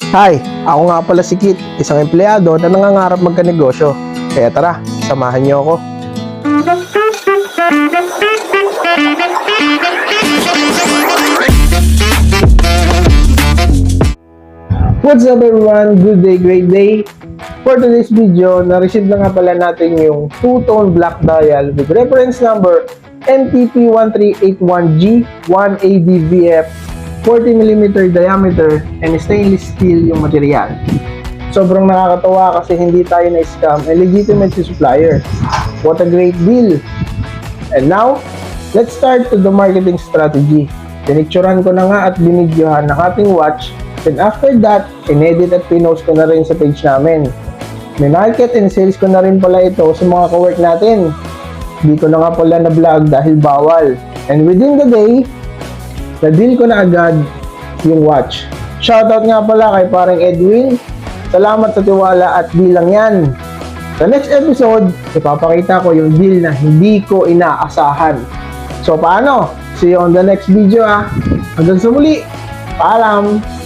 Hi, ako nga pala si Kit, isang empleyado na nangangarap magkanegosyo. Kaya tara, samahan niyo ako. What's up everyone? Good day, great day. For today's video, na-receive na nga pala natin yung two-tone black dial with reference number NTP1381G 1ADVF 40mm diameter and stainless steel yung material. Sobrang nakakatawa kasi hindi tayo na-scam and legitimate si supplier. What a great deal! And now, let's start to the marketing strategy. Pinicturan ko na nga at binidyohan ng ating watch. Then after that, inedit at pinost ko na rin sa page namin. Minarket and sales ko na rin pala ito sa mga kawork natin. Di ko na nga pala na vlog dahil bawal. And within the day, na-deal ko na agad yung watch. Shoutout nga pala kay parang Edwin. Salamat sa tiwala at deal lang yan. Sa next episode, ipapakita ko yung deal na hindi ko inaasahan. So paano? See you on the next video ah. Hanggang sa muli. Paalam!